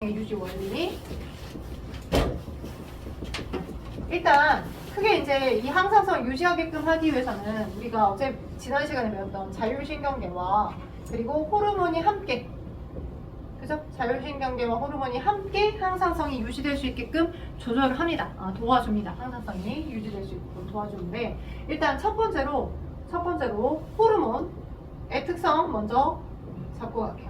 유지 원리. 일단 크게 이제 이 항상성 유지하게끔 하기 위해서는 우리가 어제 지난 시간에 배웠던 자율신경계와 그리고 호르몬이 함께, 그죠? 자율신경계와 호르몬이 함께 항상성이 유지될 수 있게끔 조절을 합니다. 도와줍니다. 항상성이 유지될 수 있게끔 도와주는데, 일단 첫 번째로 호르몬의 특성 먼저 잡고 갈게요.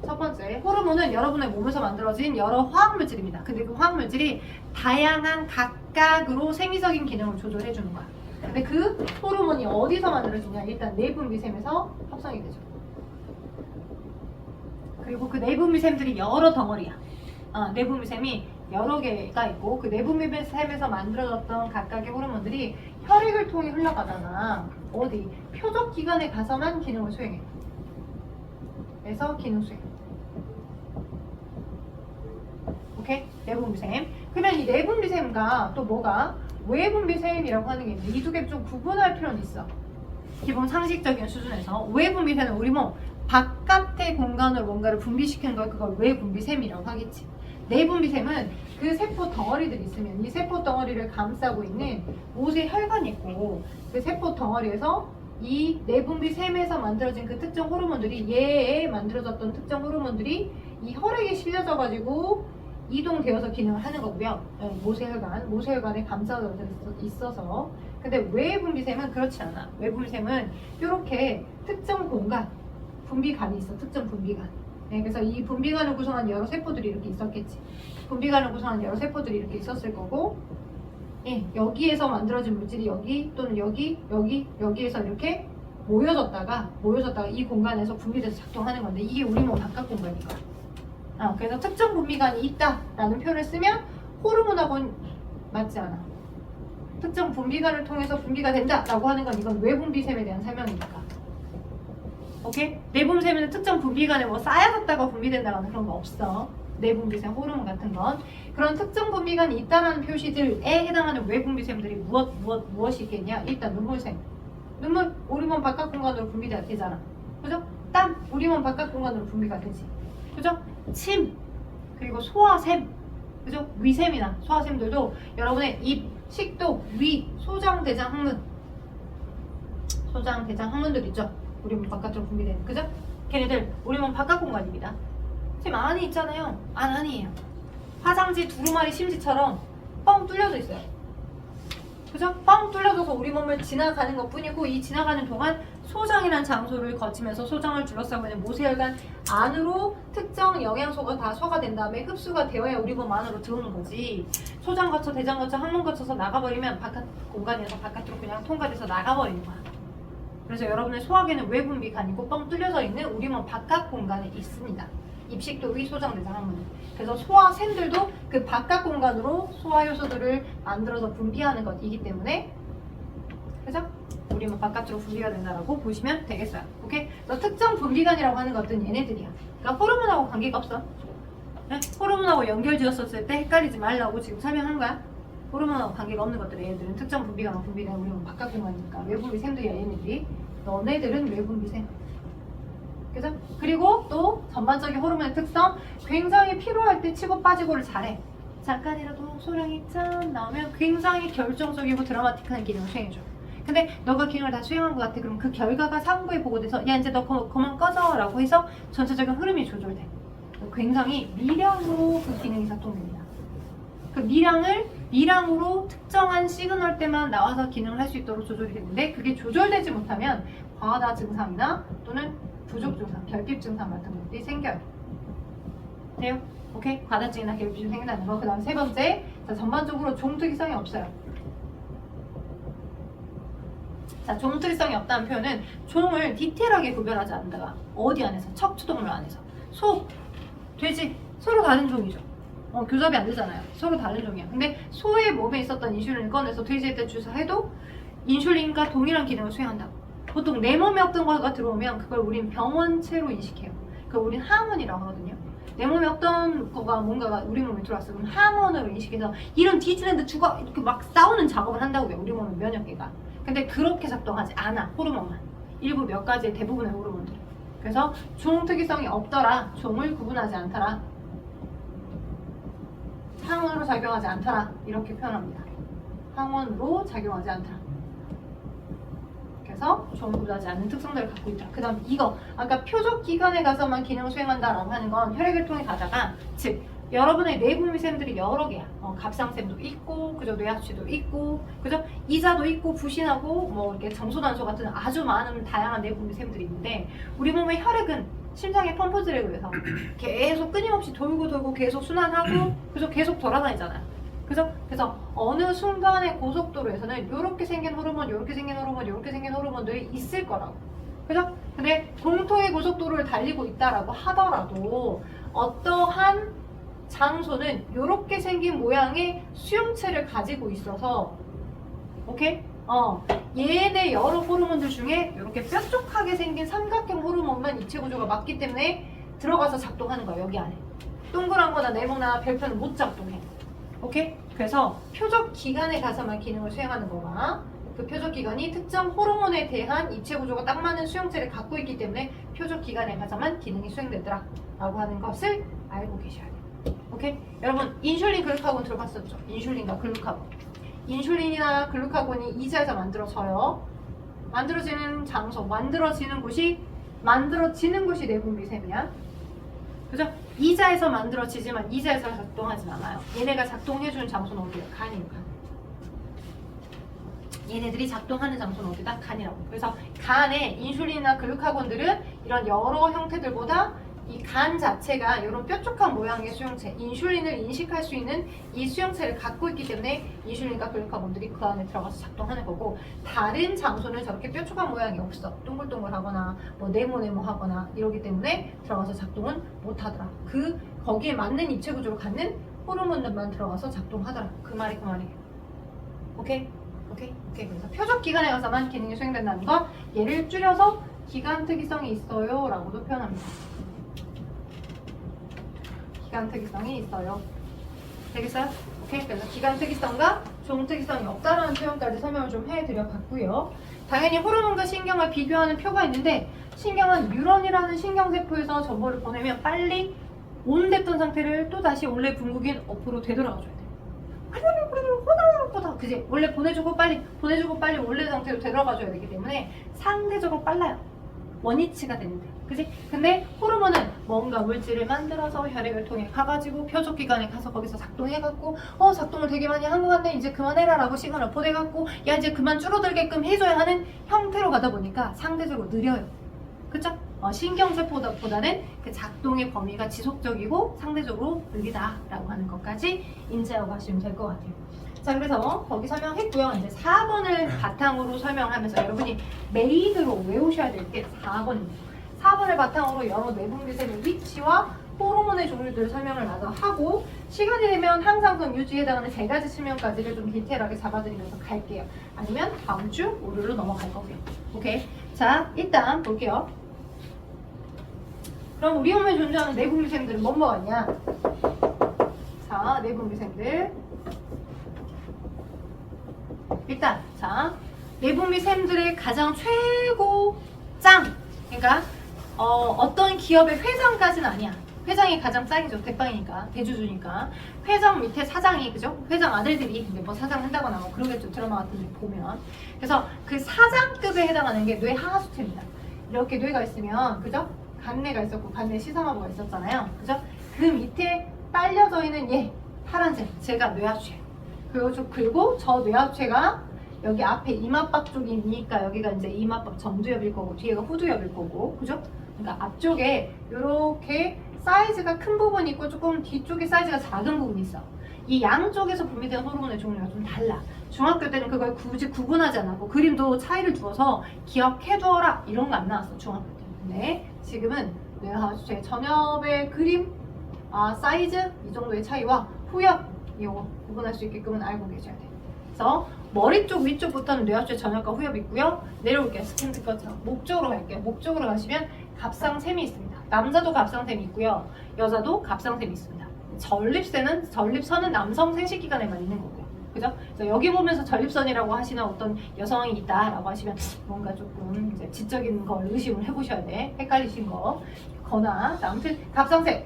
첫 번째, 호르몬은 여러분의 몸에서 만들어진 여러 화학물질입니다. 근데 그 화학물질이 다양한 각각으로 생리적인 기능을 조절해 주는 거야. 근데 그 호르몬이 어디서 만들어지냐? 일단 내분비샘에서 합성이 되죠. 그리고 그 내분비샘들이 여러 덩어리야. 내분비샘이 여러 개가 있고, 그 내분비샘에서 만들어졌던 각각의 호르몬들이 혈액을 통해 흘러가잖아. 어디? 표적기관에 가서만 기능을 수행해. 그래서 기능 수행. 오케이? 내분비샘. 그러면 이 내분비샘과 또 뭐가? 외분비샘이라고 하는 게 있는데, 이 두 개 좀 구분할 필요는 있어. 기본 상식적인 수준에서. 외분비샘은 우리 몸 바깥의 공간으로 뭔가를 분비시키는 걸 그걸 외분비샘이라고 하겠지. 내분비샘은 그 세포 덩어리들이 있으면 이 세포 덩어리를 감싸고 있는 모세 혈관이 있고, 그 세포 덩어리에서 이 내분비샘에서 만들어진 그 특정 호르몬들이, 얘에 만들어졌던 특정 호르몬들이 이 혈액에 실려져 가지고 이동되어서 기능을 하는 거고요. 모세혈관에 감싸져 있어서. 근데 외분비샘은 그렇지 않아. 외분비샘은 이렇게 특정 공간, 분비관이 있어. 특정 분비관. 그래서 이 분비관을 구성한 여러 세포들이 이렇게 있었겠지. 분비관을 구성한 여러 세포들이 이렇게 있었을 거고, 여기에서 만들어진 물질이 여기 또는 여기에서 이렇게 모여졌다가 이 공간에서 분비돼서 작동하는 건데, 이게 우리 몸 바깥 공간이니까. 그래서 특정 분비관이 있다라는 표현을 쓰면 호르몬하고는 맞지 않아. 특정 분비관을 통해서 분비가 된다라고 하는 건 이건 외분비샘에 대한 설명이니까. 오케이? 내분비샘에는 특정 분비관에 뭐 쌓여졌다가 분비된다는 그런 거 없어. 내분비샘, 호르몬 같은 건. 그런 특정 분비관이 있다라는 표시들에 해당하는 외분비샘들이 무엇이 있겠냐? 일단 눈물샘. 눈물, 우리 몸 바깥 공간으로 분비가 되잖아. 그죠? 땀, 우리 몸 바깥 공간으로 분비가 되지. 그죠? 침, 그리고 소화샘, 그죠? 위샘이나 소화샘들도 여러분의 입, 식도, 위, 소장, 대장, 항문들 있죠? 우리 몸 바깥으로 분비되는, 그죠? 걔네들 우리 몸 바깥 공간입니다. 지금 안이 있잖아요. 안이에요. 화장지 두루마리 심지처럼 뻥 뚫려져 있어요. 그죠? 뻥 뚫려져서 우리 몸을 지나가는 것 뿐이고, 이 지나가는 동안 소장이라는 장소를 거치면서 소장을 둘러싸고 있는 모세혈관 안으로 특정 영양소가 다 소화된 다음에 흡수가 되어야 우리 몸 안으로 들어오는 거지. 소장 거쳐, 대장 거쳐, 항문 거쳐서 나가버리면 바깥 공간에서 바깥으로 그냥 통과돼서 나가버리는 거야. 그래서 여러분의 소화기는 외분비관이고 뻥 뚫려져 있는 우리 몸 바깥 공간에 있습니다. 입식도, 위, 소장, 대장, 항문. 그래서 소화샘들도 그 바깥 공간으로 소화 효소들을 만들어서 분비하는 것이기 때문에, 그죠? 우리 몸 바깥으로 분비가 된다라고 보시면 되겠어요. 오케이? 그래서 특정 분비관이라고 하는 것들은 얘네들이야. 그러니까 호르몬하고 관계가 없어. 네? 호르몬하고 연결지었을 때 헷갈리지 말라고 지금 설명한 거야. 호르몬하고 관계가 없는 것들은 얘네들은 특정 분비관하고 분비된 우리 몸 바깥 공간이니까 외분비샘들이야, 얘네들이. 너네들은 외분비샘. 그죠? 그리고 또 전반적인 호르몬의 특성, 굉장히 피로할 때 치고 빠지고를 잘해. 잠깐이라도 소량이 짠 나오면 굉장히 결정적이고 드라마틱한 기능을 수행해줘. 근데 너가 기능을 다 수행한 것 같아. 그럼 그 결과가 상부에 보고돼서 야, 이제 너 그만 꺼져 라고 해서 전체적인 흐름이 조절돼. 굉장히 미량으로 그 기능이 작동됩니다. 그 미량으로 특정한 시그널 때만 나와서 기능을 할 수 있도록 조절이 되는데, 그게 조절되지 못하면 과다 증상이나 또는 부족 증상, 결핍 증상 같은 것들이 생겨요. 돼요? 오케이? 과다증이나 결핍이 생긴다는 거. 그 다음 세 번째, 자, 전반적으로 종특이성이 없어요. 자, 종특이성이 없다는 표현은 종을 디테일하게 구별하지 않는다. 어디 안에서? 척추동물 안에서. 소, 돼지, 서로 다른 종이죠. 교잡이 안 되잖아요. 서로 다른 종이야. 근데 소의 몸에 있었던 인슐린을 꺼내서 돼지한테 주사해도 인슐린과 동일한 기능을 수행한다고. 보통 내 몸에 없던 거가 들어오면 그걸 우린 병원체로 인식해요. 그걸 우린 항원이라고 하거든요. 내 몸에 없던 거가 뭔가가 우리 몸에 들어왔어. 그럼 항원으로 인식해서 이런 디즈랜드 죽어! 이렇게 막 싸우는 작업을 한다고요. 우리 몸의 면역계가. 근데 그렇게 작동하지 않아. 호르몬만. 일부 몇 가지의 대부분의 호르몬들. 그래서 종 특이성이 없더라. 종을 구분하지 않더라. 항원으로 작용하지 않더라. 이렇게 표현합니다. 항원으로 작용하지 않더라. 그래서 전구하지 않는 특성들을 갖고 있다. 그 다음 이거 아까 표적 기관에 가서만 기능을 수행한다라고 하는 건 혈액혈통에 가다가 즉 여러분의 내분비샘들이 여러 개야. 갑상샘도 있고, 그죠? 뇌하수체도 있고, 그죠? 이자도 있고, 부신하고, 뭐 이렇게 정소단소 같은 아주 많은 다양한 내분비샘들이 있는데 우리 몸의 혈액은 심장의 펌프질에 의해서 계속 끊임없이 돌고 계속 순환하고, 그죠? 계속 돌아다니잖아요. 그죠? 그래서 어느 순간의 고속도로에서는 이렇게 생긴 호르몬, 이렇게 생긴 호르몬, 이렇게 생긴 호르몬들이 있을 거라고. 그죠? 근데 공통의 고속도로를 달리고 있다라고 하더라도 어떠한 장소는 이렇게 생긴 모양의 수용체를 가지고 있어서 오케이? 얘네 여러 호르몬들 중에 이렇게 뾰족하게 생긴 삼각형 호르몬만 입체 구조가 맞기 때문에 들어가서 작동하는 거야. 여기 안에 동그란 거나 네모나 별표는 못 작동해. 오케이? 그래서 표적 기관에 가서만 기능을 수행하는 거가 그 표적 기관이 특정 호르몬에 대한 입체 구조가 딱 맞는 수용체를 갖고 있기 때문에 표적 기관에 가서만 기능이 수행되더라 라고 하는 것을 알고 계셔야 돼요. 오케이? 여러분 인슐린 글루카곤 들어봤었죠? 인슐린과 글루카곤. 인슐린이나 글루카곤이 이자에서 만들어져요. 만들어지는 장소, 만들어지는 곳이 내분비샘이야. 그죠? 이자에서 만들어지지만 이자에서 작동하진 않아요. 얘네가 작동해주는 장소는 어디예요? 간이에요. 간. 얘네들이 작동하는 장소는 어디다? 간이라고. 그래서 간에 인슐린이나 글루카곤들은 이런 여러 형태들보다 이 간 자체가 이런 뾰족한 모양의 수용체, 인슐린을 인식할 수 있는 이 수용체를 갖고 있기 때문에 인슐린과 글루카곤들이 그 안에 들어가서 작동하는 거고, 다른 장소는 저렇게 뾰족한 모양이 없어. 동글동글하거나 뭐 네모네모하거나 이러기 때문에 들어가서 작동은 못하더라. 거기에 맞는 입체 구조를 갖는 호르몬들만 들어가서 작동하더라. 그 말이에요. 오케이? 그래서 표적 기관에 가서만 기능이 수행된다는 것, 얘를 줄여서 기관 특이성이 있어요 라고도 표현합니다. 기관 특이성이 있어요. 되겠어요? 오케이. 그래서 기관 특이성과 종 특이성이 없다라는 표현까지 설명을 좀 해드려 봤고요. 당연히 호르몬과 신경을 비교하는 표가 있는데, 신경은 뉴런이라는 신경세포에서 정보를 보내면 빨리 온됐던 상태를 또 다시 원래 분국인 업으로 되돌아가줘야 돼. 그지? 원래 보내주고 빨리 원래 상태로 되돌아가줘야 되기 때문에 상대적으로 빨라요. 원위치가 되는데, 그지? 근데 호르몬은 뭔가 물질을 만들어서 혈액을 통해 가가지고 표적기관에 가서 거기서 작동해갖고 작동을 되게 많이 한 것 같네, 이제 그만해라 라고 시그널을 보내갖고 야 이제 그만 줄어들게끔 해줘야 하는 형태로 가다 보니까 상대적으로 느려요. 그쵸? 신경세포보다는 그 작동의 범위가 지속적이고 상대적으로 느리다라고 하는 것까지 인지하고 가시면 될 것 같아요. 자, 그래서 거기 설명했고요. 이제 4번을 바탕으로 설명하면서 여러분이 메인으로 외우셔야 될 게 4번입니다. 4번을 바탕으로 여러 내분비샘의 위치와 호르몬의 종류들을 설명을 마저 하고, 시간이 되면 항상성 유지에 해당하는 3가지 측면까지를 좀 디테일하게 잡아드리면서 갈게요. 아니면 다음 주 월요일로 넘어갈 거고요. 오케이? 자, 일단 볼게요. 그럼 우리 몸에 존재하는 내분비샘들은 뭐가 있냐? 자, 내분비샘들. 일단 자, 내분비샘들의 가장 최고 짱! 그러니까 어떤 기업의 회장까지는 아니야. 회장이 가장 짱이죠. 대빵이니까, 대주주니까. 회장 밑에 사장이, 그죠? 회장 아들들이 이제 뭐 사장 한다거나 뭐 그러겠죠. 드라마 같은 데 보면. 그래서 그 사장급에 해당하는 게 뇌 하하수체입니다. 이렇게 뇌가 있으면, 그죠? 간뇌가 있었고 간뇌 시사마부가 있었잖아요. 그죠? 그 밑에 딸려져 있는 얘 파란색, 제가 뇌하수체예요. 그리고 저 뇌하수체가 여기 앞에 이마박 쪽이 있으니까 여기가 이제 이마박 정두엽일 거고 뒤에가 후두엽일 거고, 그죠? 그러니까 앞쪽에 이렇게 사이즈가 큰 부분이 있고 조금 뒤쪽에 사이즈가 작은 부분이 있어. 이 양쪽에서 분비되는 호르몬의 종류가 좀 달라. 중학교 때는 그걸 굳이 구분하지 않았고 그림도 차이를 두어서 기억해두어라 이런 거 안 나왔어, 중학교 때. 근데 지금은 뇌하수체 전엽의 그림, 사이즈 이 정도의 차이와 후엽 이거 구분할 수 있게끔은 알고 계셔야 돼요. 그래서 머리 쪽 위쪽부터는 뇌하수체 전엽과 후엽이 있고요. 내려올게요. 스캔트 것처럼 목 쪽으로 갈게요. 목 쪽으로 가시면 갑상샘이 있습니다. 남자도 갑상샘이 있고요. 여자도 갑상샘이 있습니다. 전립선은 남성 생식기관에만 있는 거고요. 그죠? 그래서 여기 보면서 전립선이라고 하시는 어떤 여성이 있다라고 하시면 뭔가 조금 이제 지적인 걸 의심을 해보셔야 돼. 헷갈리신 거거나. 아무튼 갑상샘.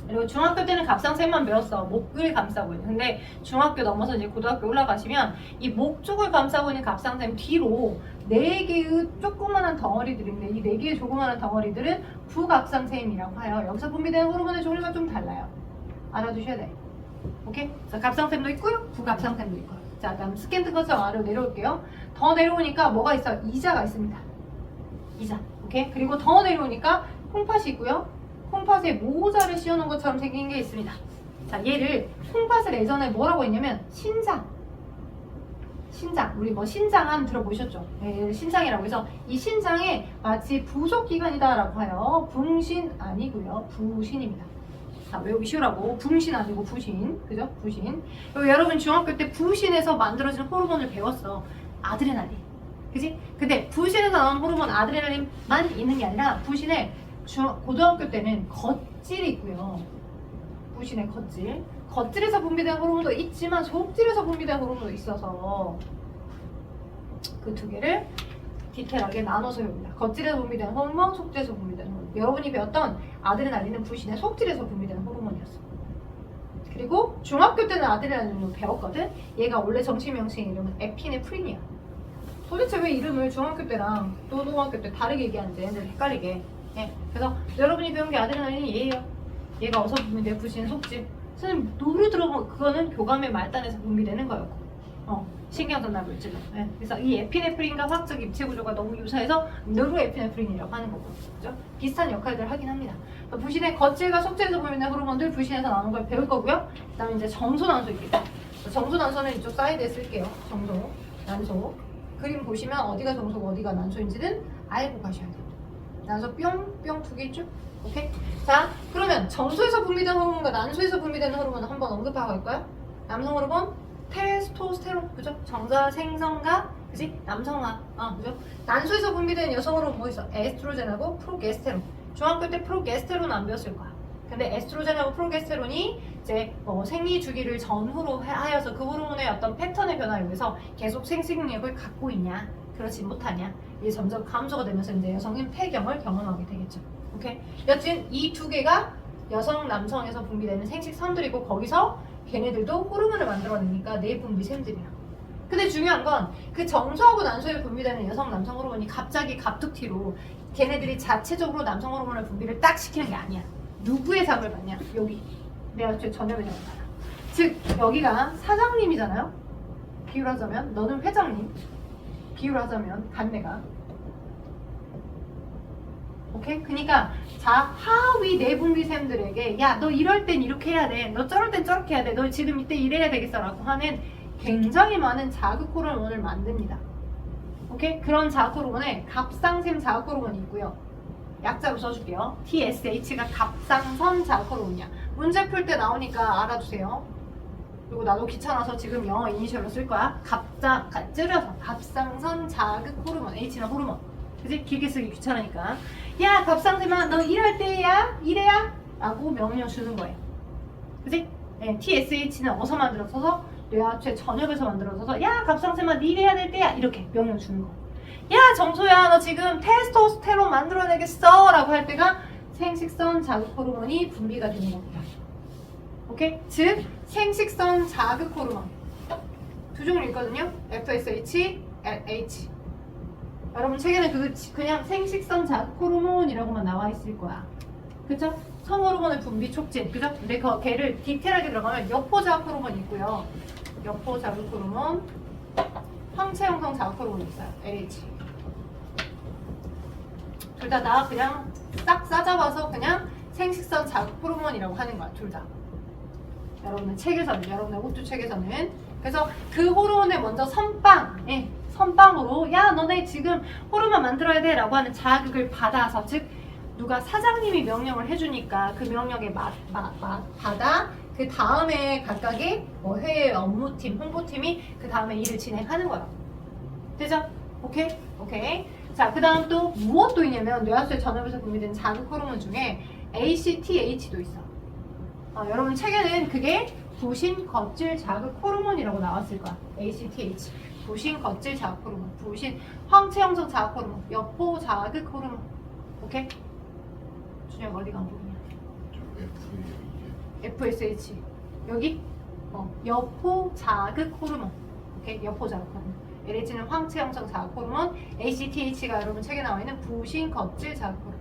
그리고 중학교 때는 갑상선만 배웠어. 목을 감싸고 있는. 근데 중학교 넘어서 이제 고등학교 올라가시면 이 목 쪽을 감싸고 있는 갑상선 뒤로 4개의 조그마한 덩어리들인데 이 4개의 조그마한 덩어리들은 부갑상샘이라고 해요. 여기서 분비되는 호르몬의 종류가 좀 달라요. 알아두셔야 돼. 오케이? 자, 갑상샘도 있고요. 부갑상샘도 있고요. 자, 다음 스캔트 커서 아래로 내려올게요. 더 내려오니까 뭐가 있어요? 이자가 있습니다. 이자. 오케이? 그리고 더 내려오니까 콩팥이 있고요. 콩팥에 모자를 씌워놓은 것처럼 생긴 게 있습니다. 자, 얘를 콩팥을 예전에 뭐라고 했냐면 신장. 우리 뭐 신장암 들어보셨죠? 네, 신장이라고 해서 이 신장에 마치 부속기관이다라고 해요. 붕신 아니고요. 부신입니다. 자, 외우기 쉬우라고. 붕신 아니고 부신. 그죠? 부신. 여러분 중학교 때 부신에서 만들어진 호르몬을 배웠어. 아드레날린. 그지? 근데 부신에서 나온 호르몬 아드레날린만 있는 게 아니라 부신에 고등학교 때는 겉질이 있고요. 부신의 겉질. 겉질에서 분비되는 호르몬도 있지만 속질에서 분비되는 호르몬도 있어서 그 두 개를 디테일하게 나눠서 배웁니다. 겉질에서 분비되는 호르몬, 속질에서 분비되는 호르몬. 여러분이 배웠던 아드레날린은 부신의 속질에서 분비되는 호르몬이었어. 그리고 중학교 때는 아드레날린을 배웠거든. 얘가 원래 정식 명칭 이름은 에피네프린이야. 도대체 왜 이름을 중학교 때랑 고등학교 때 다르게 얘기하는지 애들 헷갈리게. 예. 그래서 여러분이 배운 게 아드레날린이 얘예요. 얘가 어디서 분비돼? 부신의 속질. 선생님 노루 들어보면 그거는 교감의 말단에서 분비되는 거였고 신경전달 물질로. 네. 그래서 이 에피네프린과 화학적 입체 구조가 너무 유사해서 노르에피네프린이라고 하는 거고, 그죠? 비슷한 역할들을 하긴 합니다. 부신의 겉질과 속질에서 분비되는 호르몬들 부신에서 나오는 걸 배울 거고요. 그다음에 이제 정소난소 있겠다. 정소난소는 이쪽 사이드에 쓸게요. 정소, 난소. 그림 보시면 어디가 정소고 어디가 난소인지는 알고 가셔야 돼요. 난소 뿅뿅 두 개 있죠? 오케이? 자, 그러면 정소에서 분비되는 호르몬과 난소에서 분비되는 호르몬을 한번 언급하고 갈까요? 남성 호르몬 테스토스테론, 그죠? 정자 생성과, 그지? 남성화, 그죠? 난소에서 분비되는 여성 호르몬 뭐 있어? 에스트로겐하고 프로게스테론. 중학교 때 프로게스테론 안 배웠을 거야. 근데 에스트로겐하고 프로게스테론이 이제 생리 주기를 전후로 하여서 그 호르몬의 어떤 패턴의 변화에 의해서 계속 생식력을 갖고 있냐, 그렇지 못하냐, 이게 점점 감소가 되면서 이제 여성은 폐경을 경험하게 되겠죠. 오케이? 여튼 이 두 개가 여성, 남성에서 분비되는 생식선들이고 거기서 걔네들도 호르몬을 만들어내니까 내분비샘들이야. 근데 중요한 건 그 정소하고 난소에 분비되는 여성, 남성 호르몬이 갑자기 갑툭튀로 걔네들이 자체적으로 남성 호르몬의 분비를 딱 시키는 게 아니야. 누구의 장을 받냐? 여기. 내가 전염의 장을 받아. 즉 여기가 사장님이잖아요. 비유하자면 너는 회장님. 비유하자면 간내가. 오케이? 그러니까 자, 하위 내분비샘들에게 야, 너 이럴 땐 이렇게 해야 돼. 너 저럴 땐 저렇게 해야 돼. 너 지금 이때 이래야 되겠어 라고 하는 굉장히 많은 자극 호르몬을 만듭니다. 오케이? 그런 자극 호르몬에 갑상샘 자극 호르몬이 있고요. 약자로 써줄게요. TSH가 갑상선 자극 호르몬이야. 문제 풀 때 나오니까 알아두세요. 그리고 나도 귀찮아서 지금 영어 이니셜로 쓸 거야. 줄여서 갑상선 자극 호르몬. H는 호르몬. 그치? 길게 쓰기 귀찮으니까. 야, 갑상샘아, 너 일할 때야? 이래야? 라고 명령 주는 거예요. 그치? 네, TSH는 어서 만들어서서 뇌하체 전역에서 만들어서서 야, 갑상샘아, 니 일해야 될 때야? 이렇게 명령 주는 거. 야, 정소야, 너 지금 테스토스테론 만들어내겠어? 라고 할 때가 생식선 자극 호르몬이 분비가 되는 겁니다. 오케이? 즉, 생식선 자극 호르몬. 두 종류 있거든요. FSH, LH. 여러분 책에는 그냥 생식선 자극 호르몬이라고만 나와 있을 거야. 그쵸? 성호르몬의 분비 촉진. 그죠? 근데 걔를 디테일하게 들어가면 여포 자극 호르몬이 있고요. 여포 자극 호르몬, 황체 형성 자극 호르몬이 있어요. LH. 둘 다 나 그냥 싹 싸잡아서 그냥 생식선 자극 호르몬이라고 하는 거야. 둘 다. 여러분의 책에서는, 여러분의 호주 책에서는. 그래서 그 호르몬에 먼저 선빵으로 야, 너네 지금 호르몬 만들어야 돼 라고 하는 자극을 받아서, 즉 누가 사장님이 명령을 해주니까 그 명령에 받아 그 다음에 각각의 해외 업무팀, 홍보팀이 그 다음에 일을 진행하는 거야. 되죠? 오케이? 오케이. 자, 그 다음 또 무엇도 있냐면 뇌하수의 전압에서 분비된 자극 호르몬 중에 ACTH도 있어. 여러분 책에는 그게 부신 겉질 자극 호르몬이라고 나왔을 거야. ACTH. 부신 겉질 자극 호르몬, 부신 황체 형성 자극 호르몬, 여포 자극 호르몬. 오케이? 준혁 어디가 안 보이냐? FSH 여기 여포 자극 호르몬. 오케이, 여포 자극 호르몬. LH는 황체 형성 자극 호르몬. ACTH가 여러분 책에 나와 있는 부신 겉질 자극 호르몬.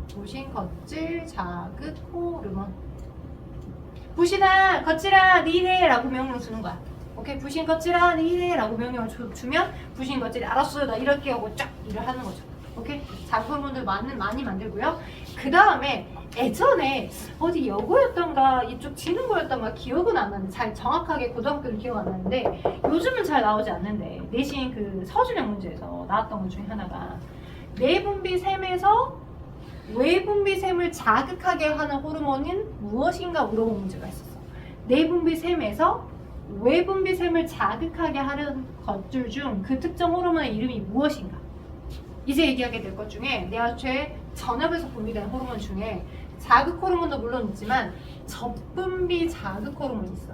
부신 겉질 자극 호르몬. 부신아 겉질아 니네라고 명령 주는 거야. 오케이, 부신 겉질아 니네라고 명령을 주면 부신 겉질이 알았어요 나 이렇게 하고 쫙 일을 하는 거죠. 오케이, 자극 호르몬들 많이 만들고요. 그 다음에 예전에 어디 여고였던가 이쪽 지능고였던가 기억은 안 나는데 잘 정확하게 고등학교는 기억 안 나는데 요즘은 잘 나오지 않는데 내신 그 서술형 문제에서 나왔던 것 중에 하나가 내분비샘에서 외분비샘을 자극하게 하는 호르몬은 무엇인가 물어본 문제가 있었어. 내분비샘에서 외분비샘을 자극하게 하는 것들 중 그 특정 호르몬의 이름이 무엇인가. 이제 얘기하게 될 것 중에 뇌하초의 전엽에서 분비되는 호르몬 중에 자극 호르몬도 물론 있지만 접분비 자극 호르몬이 있어.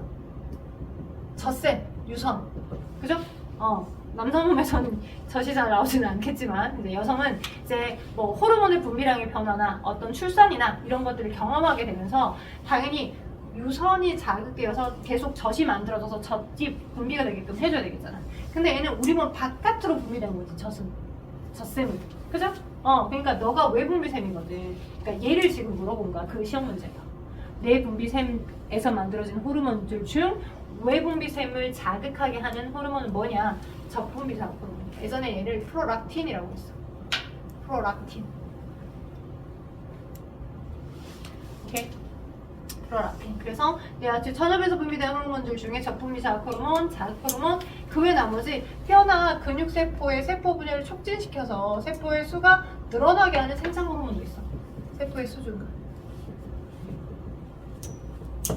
젖샘, 유선, 그죠? 남성 몸에서는 젖이 잘 나오지는 않겠지만 이제 여성은 이제 뭐 호르몬의 분비량의 변화나 어떤 출산이나 이런 것들을 경험하게 되면서 당연히 유선이 자극되어서 계속 젖이 만들어져서 젖이 분비가 되게끔 해줘야 되겠잖아. 근데 얘는 우리 몸 바깥으로 분비된 거지, 젖샘은. 그죠? 그러니까 너가 외분비샘이거든. 그러니까 얘를 지금 물어본 거야, 그 시험 문제가. 내분비샘에서 만들어진 호르몬들 중 외분비샘을 자극하게 하는 호르몬은 뭐냐? 접분비 자극 호르몬. 예전에 얘를 프로락틴이라고 했어. 프로락틴. 오케이? 프로락틴. 그래서 내가 전엽에서 분비되는 호르몬들 중에 접분비 자극 호르몬, 자극 호르몬, 그 외 나머지 뼈나 근육세포의 세포 분열을 촉진시켜서 세포의 수가 늘어나게 하는 생산 호르몬도 있어. 세포의 수 증가.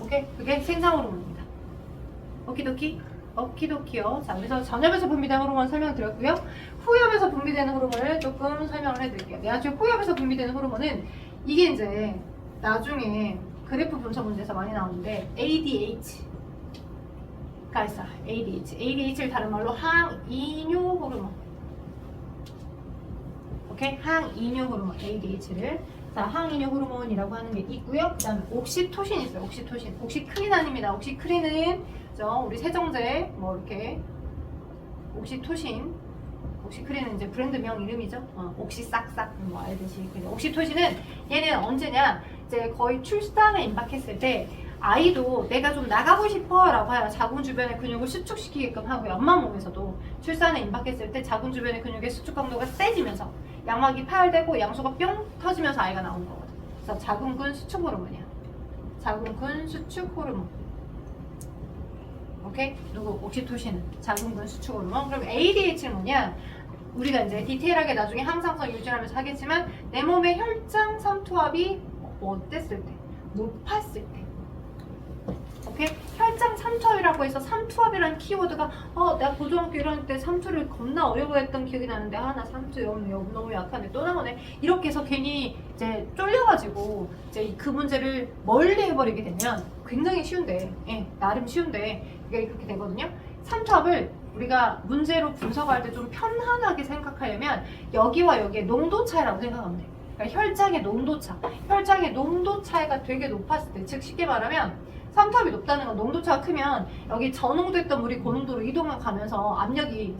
오케이? 그게 생산 호르몬입니다. 오키도키요. 자, 그래서 전엽에서 분비되는 호르몬 설명드렸고요. 후엽에서 분비되는 호르몬을 조금 설명을 해드릴게요. 내가 후엽에서 분비되는 호르몬은 이게 이제 나중에 그래프 분석 문제에서 많이 나오는데 ADH가 있어. ADH를 다른 말로 항이뇨 호르몬. 오케이? 항이뇨 호르몬 ADH를. 자, 항이뇨 호르몬이라고 하는 게 있고요. 그 다음에 옥시토신 있어요. 옥시크린 아닙니다. 옥시크린은 우리 세정제 뭐 이렇게 옥시크린은 이제 브랜드명 이름이죠. 옥시싹싹 뭐 알듯이. 옥시토신은 얘는 언제냐? 이제 거의 출산에 임박했을 때 아이도 내가 좀 나가고 싶어 라고 하여 자궁 주변의 근육을 수축시키게끔 하고요. 엄마 몸에서도 출산에 임박했을 때 자궁 주변의 근육의 수축 강도가 세지면서 양막이 파열되고 양소가 뿅 터지면서 아이가 나오는 거거든. 그래서 자궁근 수축 호르몬이야. 자궁근 수축 호르몬. 오케이? 누구? 옥시토신은 자궁근 수축 호르몬. 그럼 ADH는 뭐냐? 우리가 이제 디테일하게 나중에 항상성 유지하면서 하겠지만 내 몸의 혈장 삼투압이 어땠을 때? 높았을 때. 오케이? 혈장 삼투압이라고 해서 삼투압이라는 키워드가 내가 고등학교 1학년 때 삼투를 겁나 어려워했던 기억이 나는데 나 삼투 너무 약한데 또 나오네. 이렇게 해서 괜히 이제 쫄려가지고 이제 그 문제를 멀리 해버리게 되면 굉장히 쉬운데, 나름 쉬운데 이게 그렇게 되거든요. 삼투압을 우리가 문제로 분석할 때 좀 편안하게 생각하려면 여기와 여기의 농도 차이라고 생각하면 돼. 그러니까 혈장의 농도 차이가 되게 높았을 때, 즉 쉽게 말하면 삼투압이 높다는 건 농도 차가 크면 여기 저농도했던 물이 고농도로 이동을 가면서 압력이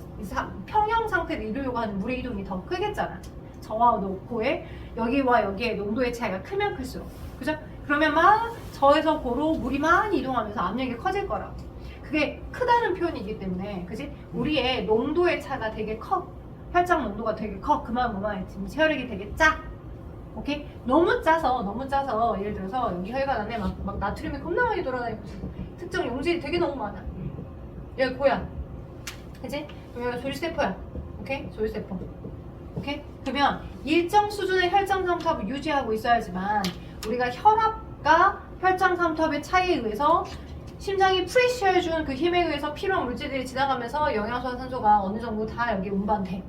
평형 상태를 이루려고 하는 물의 이동이 더 크겠잖아. 저와 고의 여기와 여기의 농도의 차이가 크면 클수록, 그죠? 그러면 막 저에서 고로 물이 많이 이동하면서 압력이 커질 거라고. 그게 크다는 표현이기 때문에, 그지? 우리의 농도의 차가 되게 커. 혈장 농도가 되게 커. 그만 지금 혈액이 되게 짜. 오케이? 너무 짜서 예를 들어서 여기 혈관 안에 막 나트륨이 겁나 많이 돌아다니고 특정 용질이 되게 너무 많아. 여기 고야. 그치? 그럼 여기 조리세포야. 오케이? 조리세포. 오케이? 그러면 일정 수준의 혈장 삼투압을 유지하고 있어야지만 우리가 혈압과 혈장 삼투압의 차이에 의해서 심장이 프레시해준 그 힘에 의해서 필요한 물질들이 지나가면서 영양소와 산소가 어느 정도 다 여기 운반돼.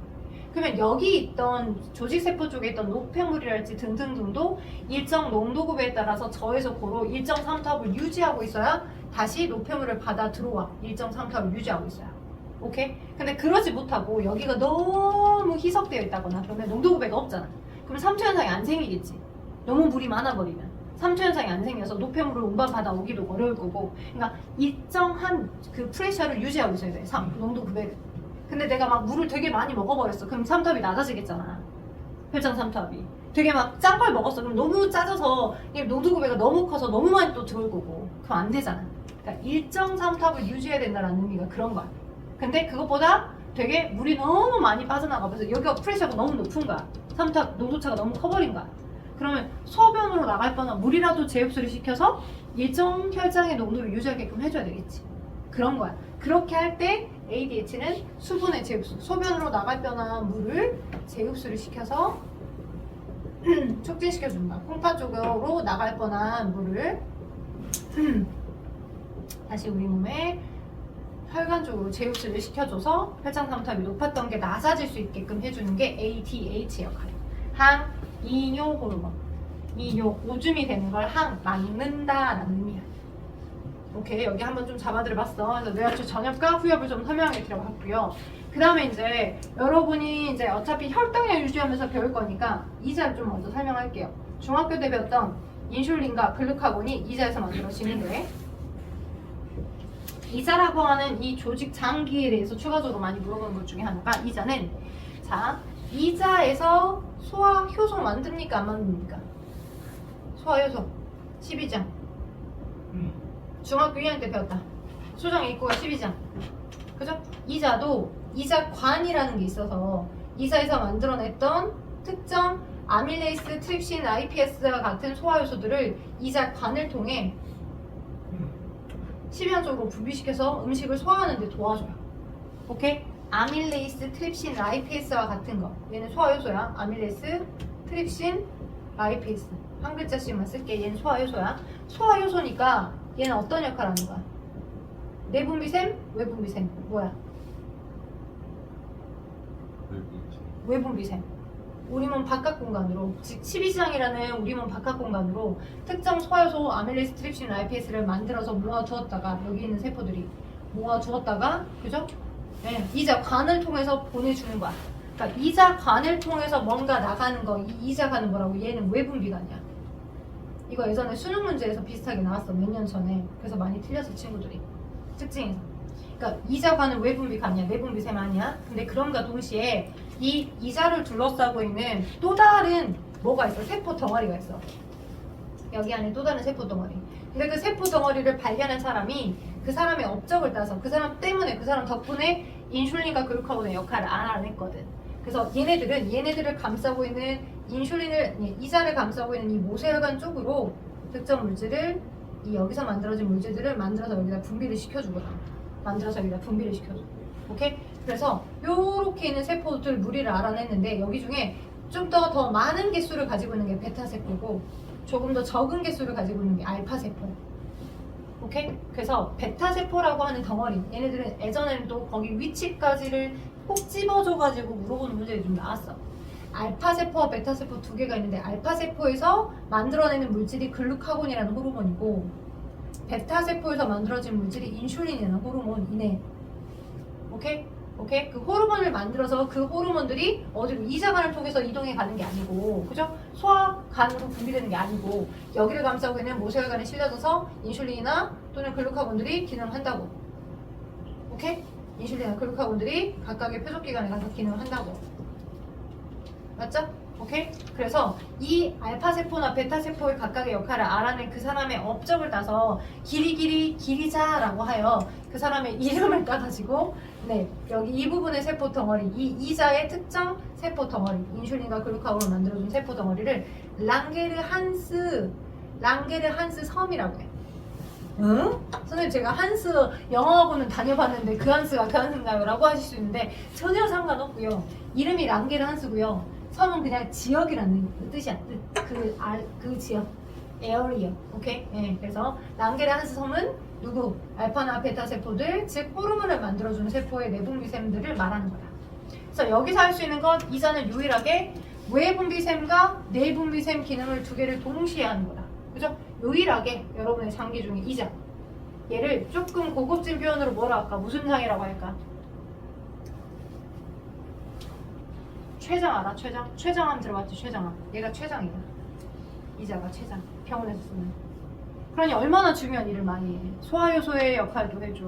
그러면 여기 있던 조직세포 쪽에 있던 노폐물이랄지 등등등도 일정 농도급에 따라서 저에서 고로 일정 삼투압을 유지하고 있어야 다시 노폐물을 받아 들어와. 일정 삼투압을 유지하고 있어야. 오케이? 근데 그러지 못하고 여기가 너무 희석되어 있다거나 그러면 농도급에가 없잖아. 그러면 삼투 현상이 안 생기겠지. 너무 물이 많아버리면. 삼투 현상이 안 생겨서 노폐물을 운반 받아오기도 어려울 거고, 그러니까 일정한 그 프레셔를 유지하고 있어야 돼. 농도 900. 근데 내가 막 물을 되게 많이 먹어버렸어. 그럼 삼투압이 낮아지겠잖아. 혈장 삼투압이. 되게 막 짠 걸 먹었어. 그럼 너무 짜져서 농도 900가 너무 커서 너무 많이 또 들어올 거고. 그럼 안 되잖아. 그러니까 일정 삼투압을 유지해야 된다는 의미가 그런 거야. 근데 그것보다 되게 물이 너무 많이 빠져나가면서 여기가 프레셔가 너무 높은 거야. 삼투압 농도차가 너무 커버린 거야. 그러면 소변으로 나갈 뻔한 물이라도 재흡수를 시켜서 일정 혈장의 농도를 유지하게끔 해줘야 되겠지. 그런 거야. 그렇게 할 때 ADH는 수분의 재흡수, 소변으로 나갈 뻔한 물을 재흡수를 시켜서 촉진시켜준다. 콩팥 쪽으로 나갈 뻔한 물을 다시 우리 몸에 혈관 쪽으로 재흡수를 시켜줘서 혈장 삼투압이 높았던 게 낮아질 수 있게끔 해주는 게 ADH 역할이에요. 항이뇨 호르몬. 이뇨, 오줌이 되는 걸 막는다라는 의미야. 오케이, 여기 한번 좀 잡아들어봤어. 그래서 뇌하초 전엽과 후엽을 좀 설명해 드려봤고요. 그 다음에 이제 여러분이 이제 어차피 혈당량 유지하면서 배울 거니까 이자를 좀 먼저 설명할게요. 중학교 때 배웠던 인슐린과 글루카곤이 이자에서 만들어지는데, 이자라고 하는 이 조직 장기에 대해서 추가적으로 많이 물어보는 것 중에 하나가, 이자는 자, 이자에서 소화 효소 만듭니까 안 만듭니까? 소화 효소 12장. 중학교 2학년 때 배웠다. 수정 입구가 12장. 그죠? 이자도 이자관이라는 게 있어서 이자에서 만들어냈던 특정 아밀레이스, 트립신, IPS와 같은 소화 요소들을 이자관을 통해 시비안쪽으로 분비시켜서 음식을 소화하는 데 도와줘요. 오케이? 아밀레이스, 트립신, IPS와 같은 거. 얘는 소화 요소야. 아밀레이스, 트립신, IPS. 한 글자씩만 쓸게. 얘는 소화 요소야. 소화 요소니까 얘는 어떤 역할을 하는 거야? 내분비샘, 외분비샘. 뭐야? 외분비샘. 우리 몸 바깥 공간으로, 즉 12지장이라는 우리 몸 바깥 공간으로 특정 소화효소 아밀레이스, 트립신, IPS를 만들어서 모아두었다가, 여기 있는 세포들이 모아두었다가, 그죠? 네, 이자관을 통해서 보내주는 거야. 그러니까 이자관을 통해서 뭔가 나가는 거, 이 이자관은 뭐라고? 얘는 외분비관이야. 이거 예전에 수능 문제에서 비슷하게 나왔어. 몇 년 전에. 그래서 많이 틀렸어, 친구들이. 특징에서. 그러니까 이자관은 외분비관이야. 내분비샘 아니야. 근데 그럼과 동시에 이 이자를 둘러싸고 있는 또 다른 뭐가 있어? 세포 덩어리가 있어. 여기 안에 또 다른 세포 덩어리. 근데 그 세포 덩어리를 발견한 사람이 그 사람의 업적을 따서 그 사람 때문에, 그 사람 덕분에 인슐린과 글루카곤의 역할을 알아냈거든. 그래서 얘네들을 감싸고 있는 이자를 감싸고 있는 이 모세혈관 쪽으로 특정 물질을, 이 여기서 만들어진 물질들을 만들어서 여기다 분비를 시켜주거든. 오케이? 그래서 요렇게 있는 세포들 무리를 알아냈는데, 여기 중에 좀 더 많은 개수를 가지고 있는 게 베타세포고, 조금 더 적은 개수를 가지고 있는 게 알파세포. 오케이? 그래서 베타세포라고 하는 덩어리, 얘네들은 예전에는 또 거기 위치까지를 꼭 집어줘가지고 물어보는 문제가 좀 나왔어. 알파세포와 베타세포 두 개가 있는데, 알파세포에서 만들어내는 물질이 글루카곤이라는 호르몬이고, 베타세포에서 만들어진 물질이 인슐린이라는 호르몬이네. 오케이? 그 호르몬을 만들어서 그 호르몬들이 어디로, 이자관을 통해서 이동해 가는 게 아니고, 그죠? 소화관으로 분비되는 게 아니고, 여기를 감싸고 있는 모세혈관에 실려져서 인슐린이나 또는 글루카곤들이 기능한다고. 오케이? 인슐린이나 글루카곤들이 각각의 표적기관에 가서 기능을 한다고. 맞죠? 오케이? 그래서 이 알파세포나 베타세포의 각각의 역할을 알아낸 그 사람의 업적을 따서 기리자라고 하여 그 사람의 이름을 따가지고, 네, 여기 이 부분의 세포 덩어리, 이 이자의 특정 세포 덩어리, 인슐린과 글루카곤을 만들어준 세포 덩어리를 랑게르한스 섬이라고 해. 응? 선생님, 제가 한스 영어학원은 다녀봤는데 그 한스가 그 한스인가요? 라고 하실 수 있는데 전혀 상관없고요. 이름이 랑게르한스고요. 섬은 그냥 지역이라는 뜻이야. 그 지역. 에어리어. 오케이? 네, 그래서 랑게르한스 섬은 누구? 알파나 베타 세포들, 즉 호르몬을 만들어주는 세포의 내분비샘들을 말하는 거야. 그래서 여기서 할 수 있는 건, 이자는 유일하게 외분비샘과 내분비샘 기능을 두 개를 동시에 하는 거다. 그죠? 유일하게 여러분의 장기 중에 이자. 얘를 조금 고급진 표현으로 뭐라 할까? 무슨 장이라고 할까? 췌장 알아? 췌장? 췌장암 들어봤지? 췌장암. 얘가 췌장이다. 이자가 췌장. 병원에서 쓰는. 그러니 얼마나 중요한 일을 많이 해. 소화효소의 역할도 해줘.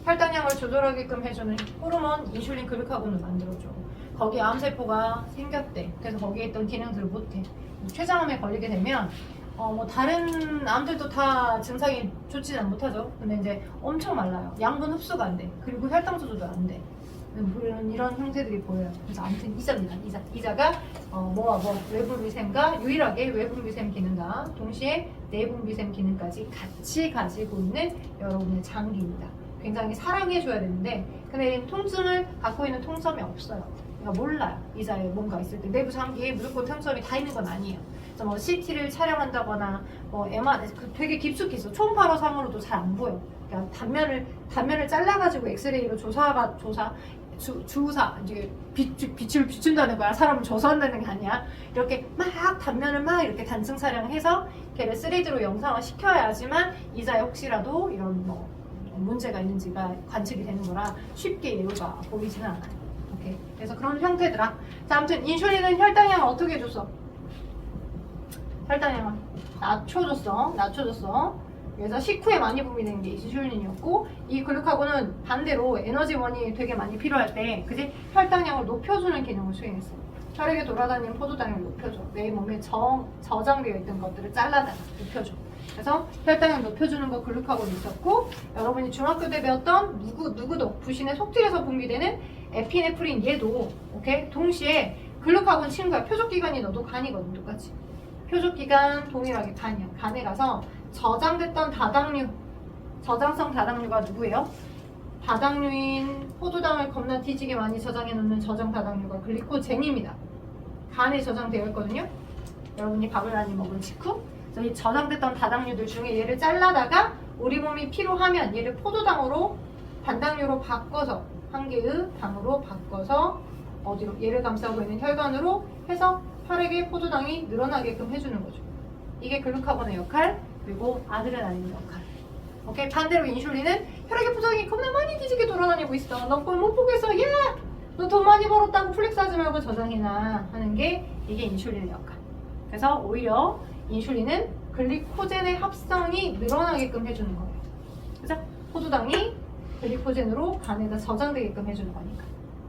혈당량을 조절하게끔 해주는 호르몬 인슐린 글루카곤을 만들어줘. 거기 암세포가 생겼대. 그래서 거기에 있던 기능들을 못해. 췌장암에 걸리게 되면 뭐 다른 암들도 다 증상이 좋지는 못하죠. 근데 이제 엄청 말라요. 양분 흡수가 안 돼. 그리고 혈당 조절도 안 돼. 이런 형태들이 보여요. 그래서 아무튼 이자입니다. 이자가 뭐와 뭐 외분비샘과 유일하게 외분비샘 기능과 동시에 내분비샘 기능까지 같이 가지고 있는 여러분의 장기입니다. 굉장히 사랑해줘야 되는데 근데 통증을 갖고 있는 통점이 없어요. 그러니까 몰라요. 이자에 뭔가 있을 때 내부 장기에 무조건 통점이 다 있는 건 아니에요. 그래서 뭐 CT를 촬영한다거나 뭐 MRI 되게 깊숙이 있어. 초음파로상으로도 잘 안 보여. 그러니까 단면을 잘라가지고 엑스레이로 주사 이제 빛을 비춘다는 거야. 사람을 조사한다는 게 아니야. 이렇게 막 단면을 막 이렇게 단층 촬영해서 걔를 3D로 영상화 시켜야지만 이자에 혹시라도 이런 뭐 문제가 있는지가 관측이 되는 거라 쉽게 예후가 보이지는 않아요. 오케이. 그래서 그런 형태더라. 자, 아무튼 인슐린은 혈당량을 어떻게 줬어? 혈당량을 낮춰줬어. 그래서 식후에 많이 분비되는 게 인슐린이었고 이 글루카곤은 반대로 에너지원이 되게 많이 필요할 때 그지 혈당량을 높여주는 기능을 수행했어. 혈액에 돌아다니는 포도당을 높여줘. 내 몸에 저장되어 있던 것들을 잘라다가 높여줘. 그래서 혈당량 높여주는 거 글루카곤이 있었고 여러분이 중학교 때 배웠던 누구도 부신의 속질에서 분비되는 에피네프린 얘도 오케이 동시에 글루카곤 친구야. 표적기관이 너도 간이거든 똑같이. 표적기관 동일하게 간이야. 간에 가서 저장됐던 다당류, 저장성 다당류가 누구예요? 다당류인 포도당을 겁나 뒤지게 많이 저장해 놓는 저장 다당류가 글리코젠입니다. 간에 저장되어 있거든요. 여러분이 밥을 많이 먹은 직후 그래서 이 저장됐던 다당류들 중에 얘를 잘라다가 우리 몸이 필요하면 얘를 포도당으로 단당류로 바꿔서 한 개의 당으로 바꿔서 어디로 얘를 감싸고 있는 혈관으로 해서 혈액에 포도당이 늘어나게끔 해주는 거죠. 이게 글루카곤의 역할 그리고 아드레날린의 역할. 오케이 반대로 인슐린은 혈액의 포도당이 겁나 많이 뒤지게 돌아다니고 있어. 너 그걸 못 보겠어. 야! 너 돈 많이 벌었다고 플렉스하지 말고 저장해놔 하는 게 이게 인슐린의 역할. 그래서 오히려 인슐린은 글리코젠의 합성이 늘어나게끔 해주는 거예요. 그죠? 포도당이 글리코젠으로 간에다 저장되게끔 해주는 거니까.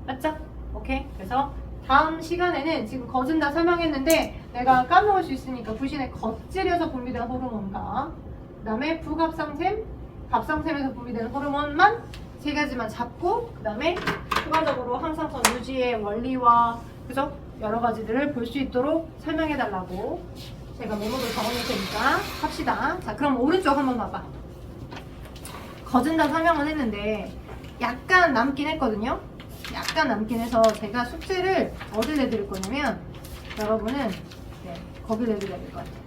맞죠? 오케이. 그래서 다음 시간에는 지금 거진 다 설명했는데 내가 까먹을 수 있으니까 부신에 겉질에서 분비되는 호르몬과 그 다음에 부갑상샘, 갑상샘에서 분비되는 호르몬만 3가지만 잡고 그 다음에 추가적으로 항상성 유지의 원리와 그죠? 여러 가지들을 볼 수 있도록 설명해 달라고 제가 메모를 적어놓을 테니까 합시다. 자 그럼 오른쪽 한번 봐봐. 거진 다 설명은 했는데 약간 남긴 했거든요. 약간 남긴 해서 제가 숙제를 어딜 내드릴 거냐면 여러분은 거길 내드려야 될 것 같아요.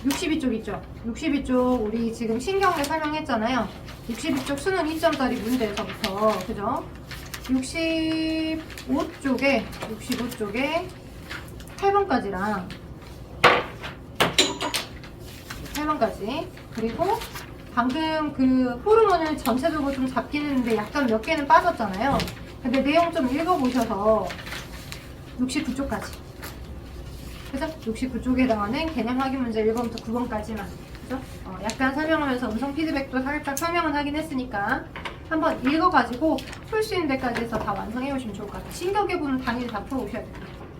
62쪽 있죠? 62쪽 우리 지금 신경을 설명했잖아요. 62쪽 수능 2점짜리 문제에서부터 그죠? 65쪽에 8번까지랑 8번까지 그리고 방금 그 호르몬을 전체적으로 좀 잡긴 했는데 약간 몇 개는 빠졌잖아요. 근데 내용 좀 읽어보셔서 69쪽까지 그죠? 69쪽에 해당하는 개념 확인 문제 1번부터 9번까지만 그죠? 약간 설명하면서 음성 피드백도 살짝 설명은 하긴 했으니까 한번 읽어가지고 풀 수 있는 데까지 해서 다 완성해 오시면 좋을 것 같아요. 신경계부는 당연히 다 풀어오셔야 돼요.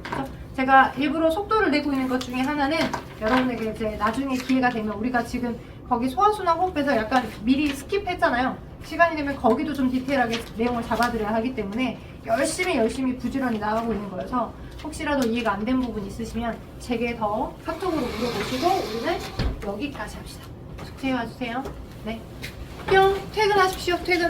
그죠? 제가 일부러 속도를 내고 있는 것 중에 하나는 여러분에게 이제 나중에 기회가 되면 우리가 지금 거기 소화순환 호흡에서 약간 미리 스킵했잖아요. 시간이 되면 거기도 좀 디테일하게 내용을 잡아드려야 하기 때문에 열심히 부지런히 나가고 있는 거여서 혹시라도 이해가 안 된 부분 있으시면 제게 더 카톡으로 물어보시고 우리는 여기까지 합시다. 숙제해 와주세요. 네. 뿅! 퇴근하십시오. 퇴근.